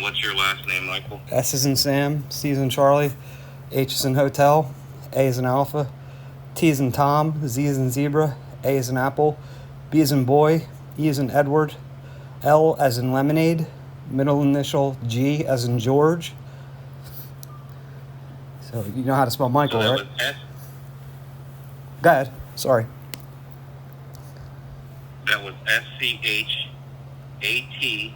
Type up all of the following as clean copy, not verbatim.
what's your last name, Michael? S is in Sam, C is in Charlie, H is in Hotel, A is in Alpha, T is in Tom, Z is in Zebra, A is in Apple, B is in Boy, E is in Edward, L as in Lemonade, middle initial G as in George. So you know how to spell Michael, so that right? Was S? Go ahead. Sorry. That was SCHATZADEL?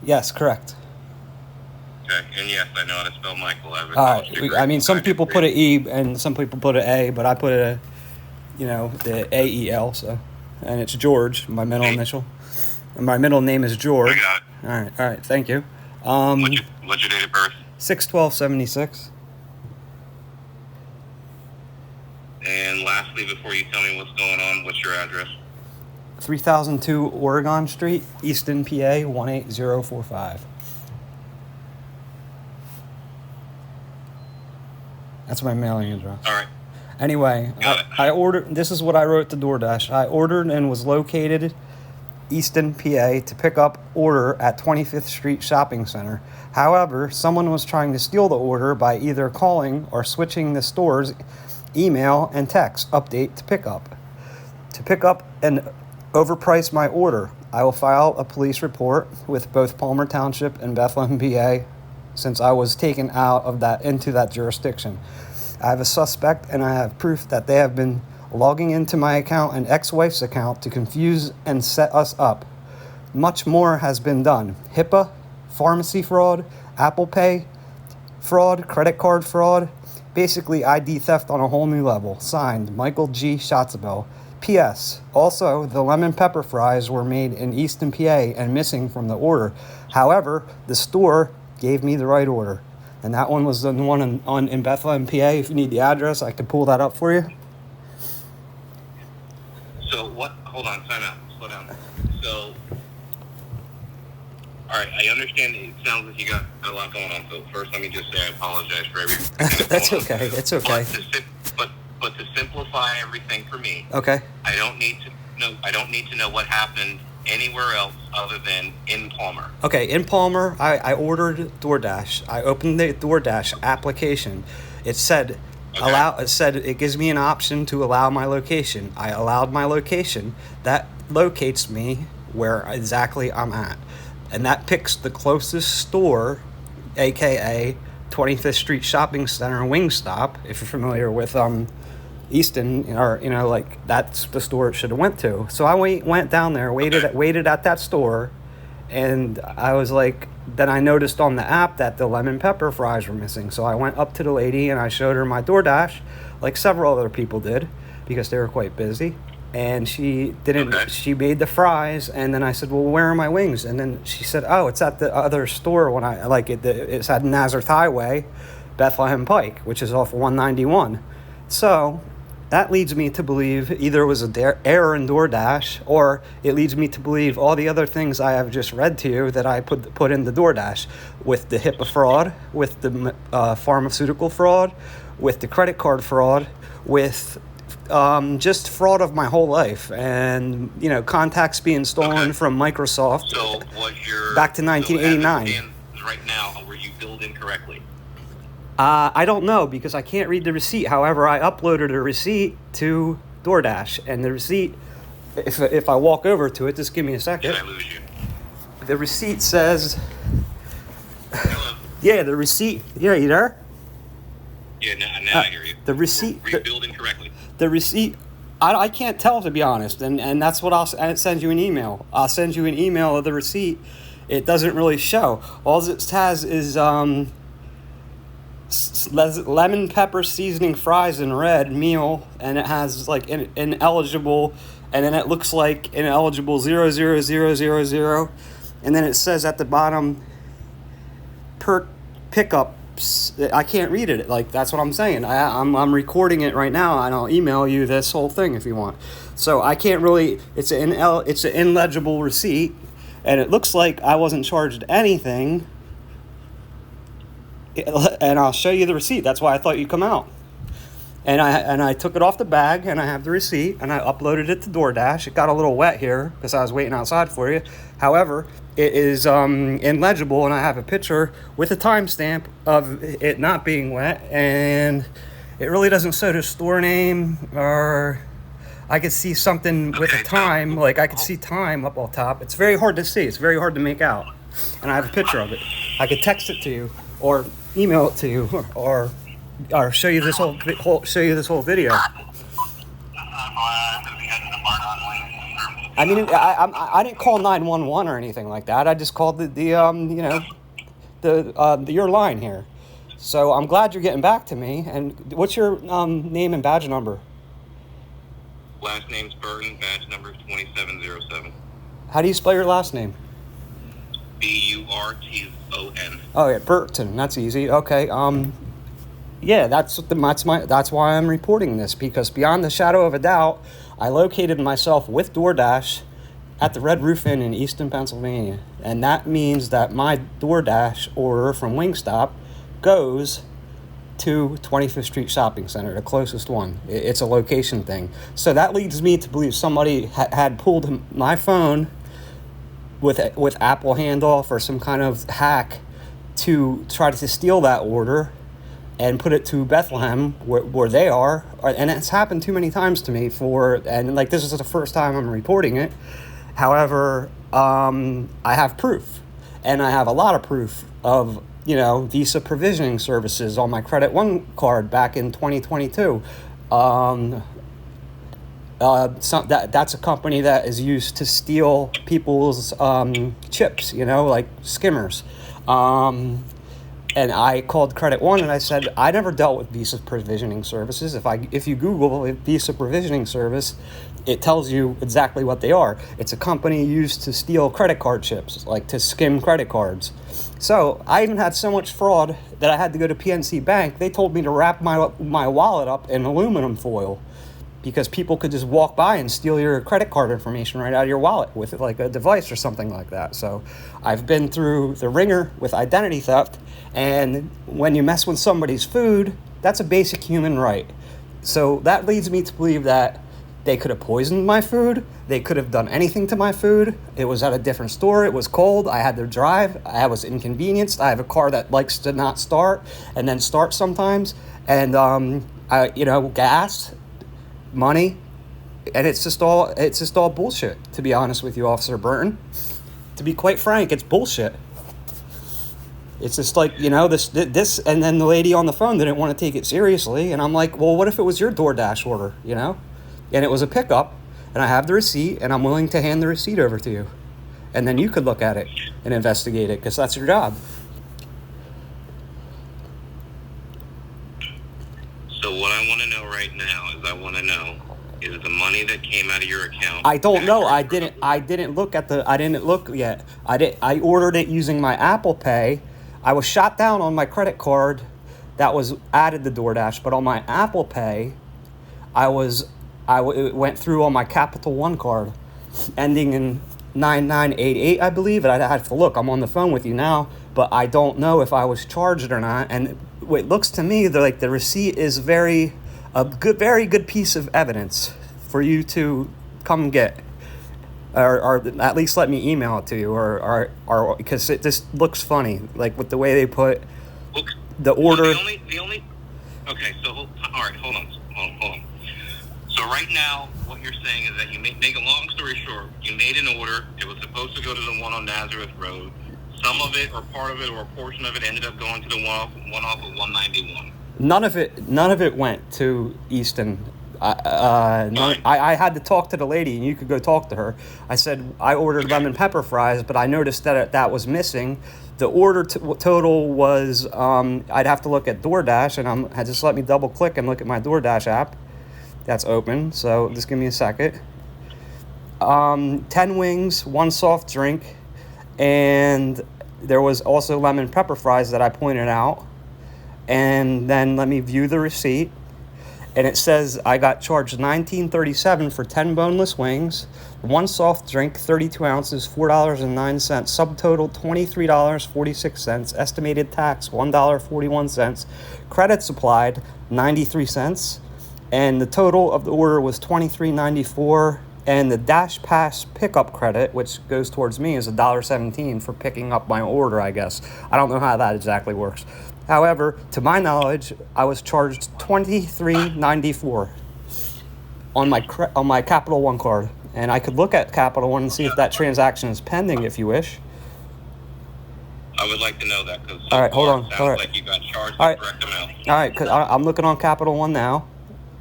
Yes, correct. Okay, and yes, I know how to spell Michael. I mean, some people put an E and some people put an A, but I put the AEL, so. And it's George, my middle initial. And my middle name is George. I got it. All right, thank you. What's your date of birth? 6/12/76. And lastly, before you tell me what's going on, what's your address? 3002 Oregon Street, Easton, PA, 18045. That's my mailing address. All right. Anyway, I ordered. This is what I wrote to DoorDash. I ordered and was located Easton, PA, to pick up order at 25th Street Shopping Center. However, someone was trying to steal the order by either calling or switching the store's email and text update to pick up. To pick up and overprice my order, I will file a police report with both Palmer Township and Bethlehem, PA, since I was taken out of into that jurisdiction. I have a suspect, and I have proof that they have been logging into my account and ex-wife's account to confuse and set us up. Much more has been done. HIPAA, pharmacy fraud, Apple Pay fraud, credit card fraud, basically ID theft on a whole new level. Signed, Michael G. Schatzabel. P.S. Also, the lemon pepper fries were made in Easton, PA, and missing from the order. However, the store gave me the right order. And that one was the one in Bethlehem, PA. If you need the address, I could pull that up for you. So what? Hold on, time out. Slow down. So, all right, I understand it sounds like you got a lot going on. So first, let me just say I apologize for everything. That's okay. It's okay. But to simplify everything for me, okay. I don't need to know what happened anywhere else other than in Palmer. Okay, in Palmer, I ordered DoorDash. I opened the DoorDash application. It said it gives me an option to allow my location. I allowed my location. That locates me where exactly I'm at. And that picks the closest store, aka 25th Street Shopping Center Wingstop, if you're familiar with Easton, or that's the store it should have went to. So I went down there, waited at that store, and I was like, then I noticed on the app that the lemon pepper fries were missing. So I went up to the lady and I showed her my DoorDash, like several other people did, because they were quite busy. And she didn't. Okay. She made the fries, and then I said, "Well, where are my wings?" And then she said, "Oh, it's at the other store." When I it's at Nazareth Highway, Bethlehem Pike, which is off 191. So that leads me to believe either it was an error in DoorDash, or it leads me to believe all the other things I have just read to you that I put in the DoorDash, with the HIPAA fraud, with the pharmaceutical fraud, with the credit card fraud, with just fraud of my whole life, and contacts being stolen from Microsoft. So back to 1989? So right now, were you billed incorrectly? I don't know, because I can't read the receipt. However, I uploaded a receipt to DoorDash, and the receipt, if I walk over to it, just give me a second. Did I lose you? The receipt says. Hello. Yeah, the receipt. Yeah, you there? Yeah, now I hear you. The receipt. Were you billed incorrectly? The receipt, I can't tell, to be honest, and that's what I'll send you an email. I'll send you an email of the receipt. It doesn't really show. All it has is lemon pepper seasoning fries in red meal, and it has like ineligible, and then it looks like ineligible 00000, and then it says at the bottom per pickup. I can't read it. That's what I'm saying. I'm recording it right now, and I'll email you this whole thing if you want. So I can't really. It's an illegible receipt, and it looks like I wasn't charged anything. And I'll show you the receipt. That's why I thought you'd come out. And I took it off the bag, and I have the receipt, and I uploaded it to DoorDash. It got a little wet here because I was waiting outside for you. However, it is illegible, and I have a picture with a timestamp of it not being wet, and it really doesn't show the store name, or I could see something with a time, like I could see time up on top. It's very hard to see. It's very hard to make out, and I have a picture of it. I could text it to you, or email it to you, or show you this whole video. I mean, I didn't call 911 or anything like that. I just called your line here. So I'm glad you're getting back to me. And what's your name and badge number? Last name's Burton, badge number 2707. How do you spell your last name? Burton. Oh yeah, Burton. That's easy. Okay. Yeah, that's why I'm reporting this, because beyond the shadow of a doubt, I located myself with DoorDash at the Red Roof Inn in Easton, Pennsylvania, and that means that my DoorDash order from Wingstop goes to 25th Street Shopping Center, the closest one. It's a location thing. So that leads me to believe somebody had pulled my phone with Apple handoff or some kind of hack to try to steal that order and put it to Bethlehem where they are. And it's happened too many times to me and like this is the first time I'm reporting it. However, I have proof, and I have a lot of proof of Visa provisioning services on my Credit One card back in 2022. That's a company that is used to steal people's chips, like skimmers. And I called Credit One and I said, I never dealt with Visa provisioning services. If you Google a Visa provisioning service, it tells you exactly what they are. It's a company used to steal credit card chips, like to skim credit cards. So I even had so much fraud that I had to go to PNC Bank. They told me to wrap my wallet up in aluminum foil, because people could just walk by and steal your credit card information right out of your wallet with like a device or something like that. So I've been through the ringer with identity theft, and when you mess with somebody's food, that's a basic human right. So that leads me to believe that they could have poisoned my food. They could have done anything to my food. It was at a different store. It was cold. I had to drive. I was inconvenienced. I have a car that likes to not start and then start sometimes. And, gas, money, and it's just all bullshit, to be honest with you, Officer Burton. To be quite frank, it's bullshit. It's just like, this, and then the lady on the phone didn't want to take it seriously, and I'm like, well, what if it was your DoorDash order, And it was a pickup, and I have the receipt, and I'm willing to hand the receipt over to you. And then you could look at it and investigate it, because that's your job. So what I want to know right now is the money that came out of your account. I don't know. I didn't look yet. I ordered it using my Apple Pay. I was shot down on my credit card that was added to DoorDash, but on my Apple Pay, it went through on my Capital One card, ending in 9988, I believe. And I have to look. I'm on the phone with you now, but I don't know if I was charged or not. And it looks to me like the receipt is very good piece of evidence for you to come get, or at least let me email it to you, or because it just looks funny, like with the way they put the order. So the only. Okay, so all right, hold on. So right now, what you're saying is that you make a long story short, you made an order. It was supposed to go to the one on Nazareth Road. Some of it, or part of it, or a portion of it, ended up going to the one off of 191. None of it went to Easton. I had to talk to the lady, and you could go talk to her. I said I ordered lemon pepper fries, but I noticed that was missing. The order total was I'd have to look at DoorDash, and just let me double click and look at my DoorDash app. That's open, so just give me a second. 10 wings, 1 soft drink, and there was also lemon pepper fries that I pointed out. And then let me view the receipt. And it says I got charged $19.37 for 10 boneless wings, 1 soft drink, 32 ounces, $4.09, subtotal $23.46, estimated tax $1.41, credits applied 93 cents. and the total of the order was $23.94. And the Dash Pass pickup credit, which goes towards me, is $1.17 for picking up my order, I guess. I don't know how that exactly works. However, to my knowledge, I was charged $23.94 on my Capital One card. And I could look at Capital One and see if that transaction is pending, if you wish. I would like to know that, because All right, hold on. Sounds All right. like you got charged All the right. correct amount. All right, because I'm looking on Capital One now.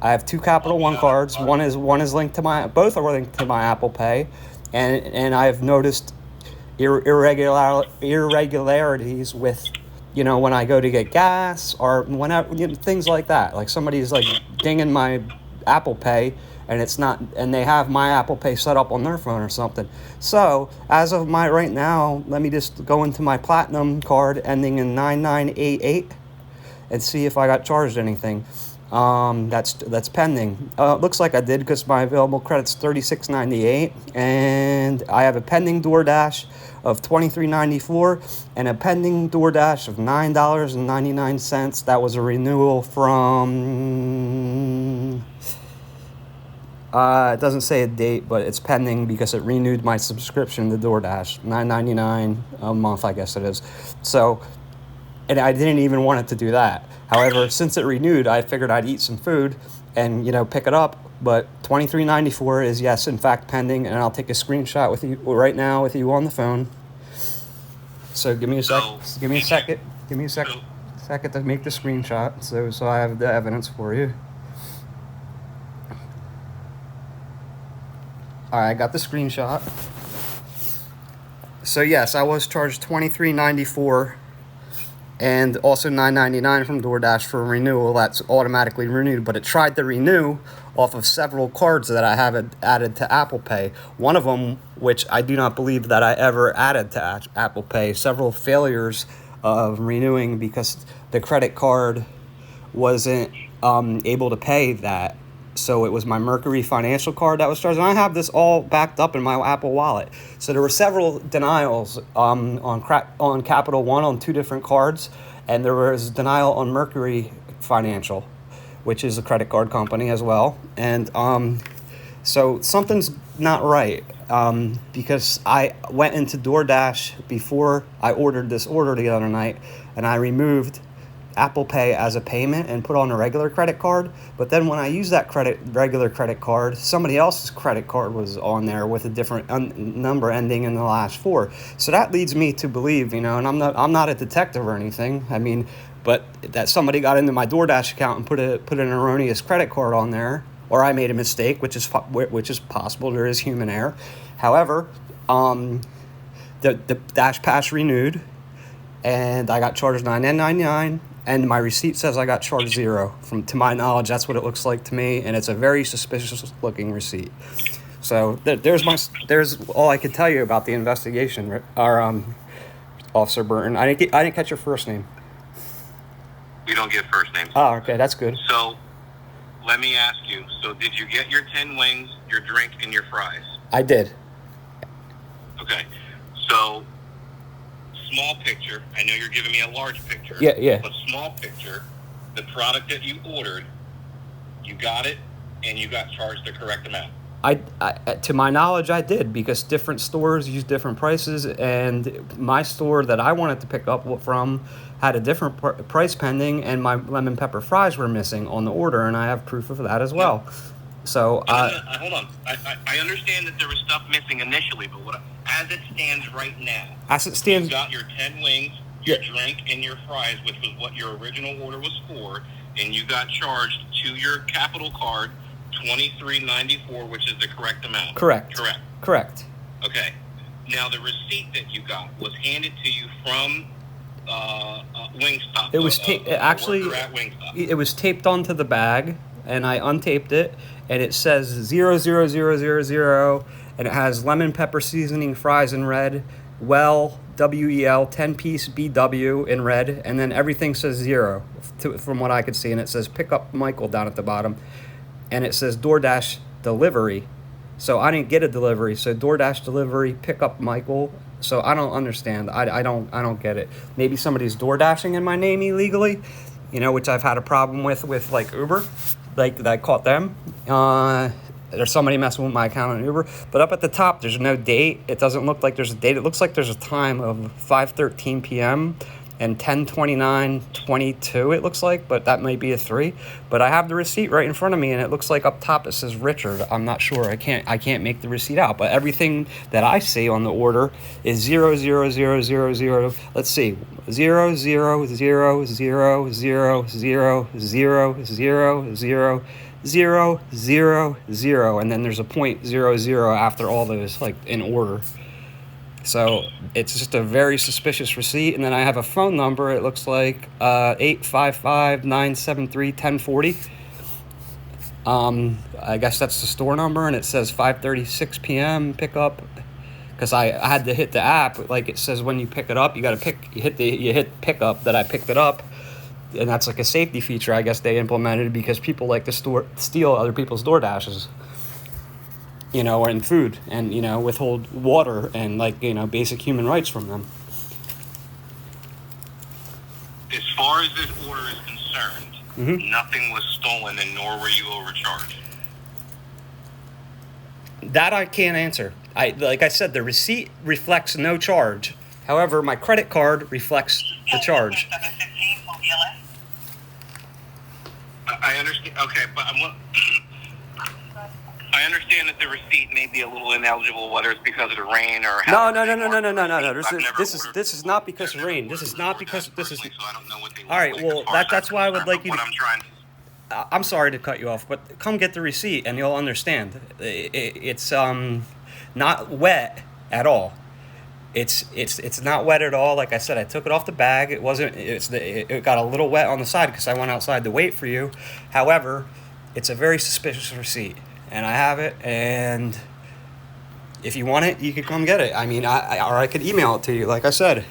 I have two Capital One cards. One is linked to both are linked to my Apple Pay, and I've noticed irregularities with, when I go to get gas or whenever, things like that. Like somebody's like dinging my Apple Pay, and it's not, and they have my Apple Pay set up on their phone or something. So as of right now, let me just go into my Platinum card ending in 9988 and see if I got charged anything. That's pending. It looks like I did, because my available credit's $36.98, and I have a pending DoorDash of $23.94 and a pending DoorDash of $9.99. That was a renewal from. It doesn't say a date, but it's pending because it renewed my subscription to DoorDash, $9.99 a month, I guess it is. So. And I didn't even want it to do that. However, since it renewed, I figured I'd eat some food and, pick it up. But $23.94 is, yes, in fact, pending. And I'll take a screenshot with you right now with you on the phone. So give me a second. Give me a second to make the screenshot. So I have the evidence for you. All right, I got the screenshot. So yes, I was charged $23.94. And also $9.99 from DoorDash for renewal. That's automatically renewed, but it tried to renew off of several cards that I have added to Apple Pay. One of them, which I do not believe that I ever added to Apple Pay, several failures of renewing because the credit card wasn't able to pay that. So it was my Mercury Financial card that was charged. And I have this all backed up in my Apple Wallet. So there were several denials on Capital One on two different cards. And there was denial on Mercury Financial, which is a credit card company as well. And so something's not right, because I went into DoorDash before I ordered this order the other night, and I removed Apple Pay as a payment and put on a regular credit card. But then when I used that regular credit card, somebody else's credit card was on there with a different number ending in the last four. So that leads me to believe, and I'm not a detective or anything. I mean, but that somebody got into my DoorDash account and put an erroneous credit card on there, or I made a mistake, which is possible. There is human error. However, the Dash Pass renewed, and I got charged $9.99. And my receipt says I got charged $0. To my knowledge, that's what it looks like to me, and it's a very suspicious-looking receipt. So there's all I can tell you about the investigation, Officer Burton. I didn't catch your first name. We don't give first names. Oh, okay, that's good. So, let me ask you. So, did you get your 10 wings, your drink, and your fries? I did. Okay. So, small picture. I know you're giving me a large picture. Yeah. But small picture, the product that you ordered, you got it, and you got charged the correct amount. I to my knowledge, I did, because different stores use different prices, and my store that I wanted to pick up from had a different price pending, and my lemon pepper fries were missing on the order, and I have proof of that as well. So hold on. I understand that there was stuff missing initially, but as it stands right now, you got your 10 wings, your drink, and your fries, which was what your original order was for, and you got charged to your Capital card $23.94, which is the correct amount. Correct. Okay. Now the receipt that you got was handed to you from Wingstop. It was actually at Wingstop. It was taped onto the bag, and I untaped it, and it says 00000, and it has lemon pepper seasoning fries in red, WEL 10-piece BW in red, and then everything says 0 from what I could see, and it says pick up Michael down at the bottom, and it says DoorDash delivery. So I didn't get a delivery. So DoorDash delivery, pick up Michael. So I don't understand. I don't get it. Maybe somebody's DoorDashing in my name illegally, which I've had a problem with like Uber. like I caught them. There's somebody messing with my account on Uber, but up at the top there's no date. It doesn't look like there's a date. It looks like there's a time of 5:13 p.m. and 10:29:22. It looks like, but that might be a 3. But I have the receipt right in front of me, and it looks like up top it says Richard. I'm not sure. I can't make the receipt out, but everything that I see on the order is 00000. Let's see, 00000000000, and then there's a .00 after all those, like in order. So it's just a very suspicious receipt. And then I have a phone number. It looks like 855-973-1040. I guess that's the store number, and it says 5:36 p.m. pickup. Because I had to hit the app, like it says when you pick it up, you hit pickup, that I picked it up. And that's like a safety feature I guess they implemented because people like to steal other people's DoorDashes, and food, and, withhold water and, like, basic human rights from them. As far as this order is concerned, nothing was stolen and nor were you overcharged. That I can't answer. Like I said, the receipt reflects no charge. However, my credit card reflects the charge. I understand. Okay, but I understand that the receipt may be a little ineligible, whether it's because of the rain or No. This is not because of rain. This is not because this is. So I don't know what they all right. Well, that's why I would like you to. I'm sorry to cut you off, but come get the receipt and you'll understand. It's not wet at all. It's not wet at all. Like I said, I took it off the bag. It wasn't. It got a little wet on the side because I went outside to wait for you. However, it's a very suspicious receipt, and I have it. And if you want it, you could come get it. I mean, I could email it to you, like I said.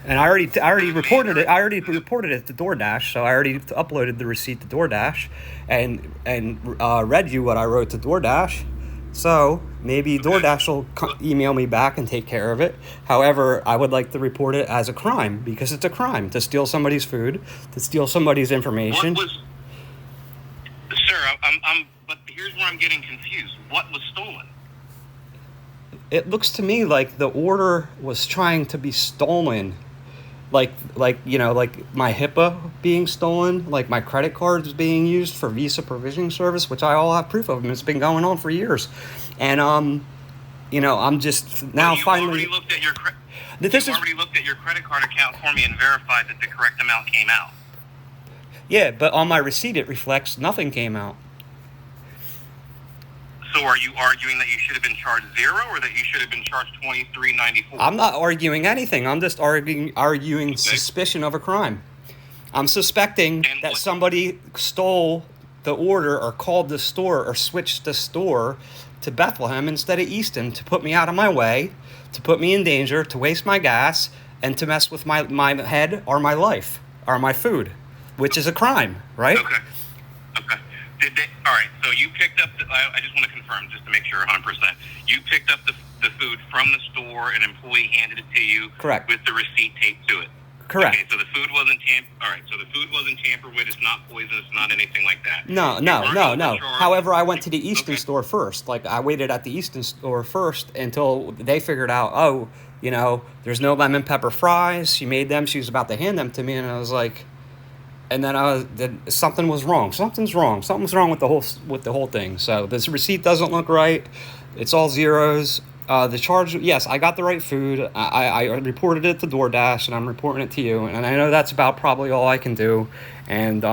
And I already reported it. I already reported it to DoorDash, so I already uploaded the receipt to DoorDash, and read you what I wrote to DoorDash. So maybe DoorDash will email me back and take care of it. However, I would like to report it as a crime because it's a crime to steal somebody's food, to steal somebody's information. Sir, but here's where I'm getting confused. What was stolen? It looks to me like the order was trying to be stolen. Like my HIPAA being stolen, like my credit cards being used for Visa provisioning service, which I all have proof of, and it's been going on for years. And I'm just now finally. You already looked at your credit card account for me and verified that the correct amount came out. Yeah, but on my receipt it reflects nothing came out. So are you arguing that you should have been charged 0 or that you should have been charged $23.94? I'm not arguing anything. I'm just arguing suspicion of a crime. I'm suspecting that somebody stole the order or called the store or switched the store to Bethlehem instead of Easton to put me out of my way, to put me in danger, to waste my gas, and to mess with my head or my life or my food, which is a crime, right? Okay. All right, so you picked up, I just want to confirm, just to make sure 100%. You picked up the food from the store, an employee handed it to you. Correct. With the receipt taped to it. Correct. Okay, so the food wasn't tampered with, it's not poisonous, not anything like that. No. However, I went to the Easton store first. Like, I waited at the Easton store first until they figured out, there's no lemon pepper fries. She made them, she was about to hand them to me, and I was like... And then something was wrong. Something's wrong with the whole thing. So this receipt doesn't look right. It's all zeros. The charge, yes, I got the right food. I reported it to DoorDash, and I'm reporting it to you. And I know that's about probably all I can do. And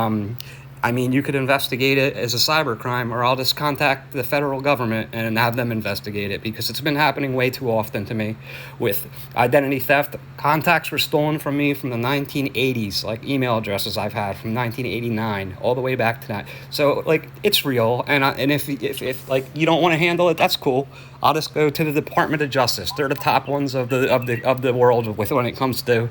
you could investigate it as a cybercrime, or I'll just contact the federal government and have them investigate it, because it's been happening way too often to me with identity theft. Contacts were stolen from me from the 1980s, like email addresses I've had from 1989 all the way back to that. So it's real, and if you don't want to handle it, that's cool. I'll just go to the Department of Justice. They're the top ones of the world when it comes to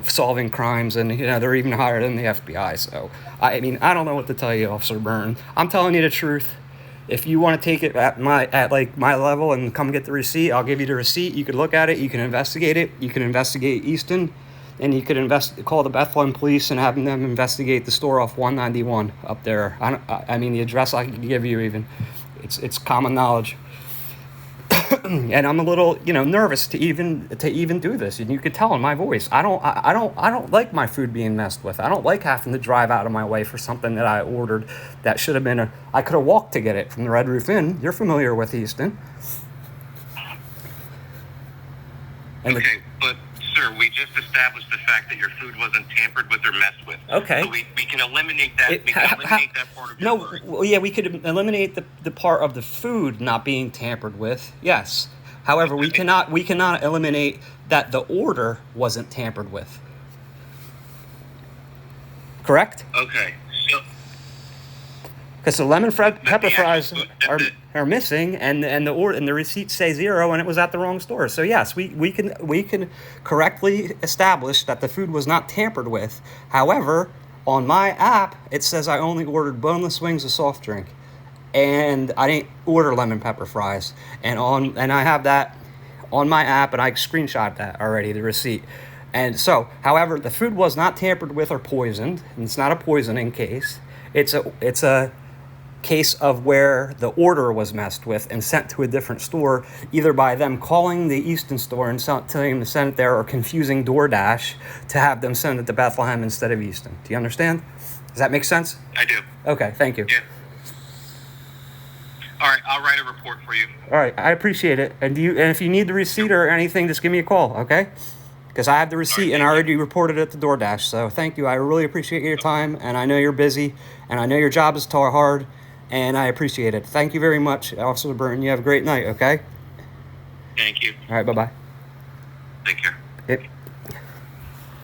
solving crimes, and they're even higher than the FBI. So I don't know what to tell you, Officer Byrne. I'm telling you the truth. If you want to take it at my level and come get the receipt, I'll give you the receipt. You can look at it. You can investigate it. You can investigate Easton. and you could call the Bethlehem police and have them investigate the store off 191 up there. I mean, the address I can give you even, it's common knowledge. And I'm a little, nervous to even do this. And you could tell in my voice, I don't like my food being messed with. I don't like having to drive out of my way for something that I ordered that should have been I could have walked to get it from the Red Roof Inn. You're familiar with Easton. And okay, but sir, we just established the fact that your food wasn't tampered with or messed with. Okay. So we can eliminate that. We can eliminate that part of your word. Well, yeah, we could eliminate the part of the food not being tampered with. Yes. However, we cannot eliminate that the order wasn't tampered with. Correct? Okay. So because the lemon pepper fries are missing, and the receipts say 0, and it was at the wrong store. So yes, we can correctly establish that the food was not tampered with. However, on my app, it says I only ordered boneless wings, a soft drink, and I didn't order lemon pepper fries. And I have that on my app, and I screenshot that already, the receipt. And so, however, the food was not tampered with or poisoned, and it's not a poisoning case. It's a case of where the order was messed with and sent to a different store, either by them calling the Easton store and telling them to send it there, or confusing DoorDash to have them send it to Bethlehem instead of Easton. Do you understand? Does that make sense? I do. Okay, thank you. Yeah. All right, I'll write a report for you. All right, I appreciate it. And if you need the receipt or anything, just give me a call, okay? Because I have the receipt and I already reported it to DoorDash. So thank you. I really appreciate your time, and I know you're busy, and I know your job is hard, and I appreciate it. Thank you very much, Officer Burton. You have a great night, okay? Thank you. All right, bye-bye. Take care. Yep.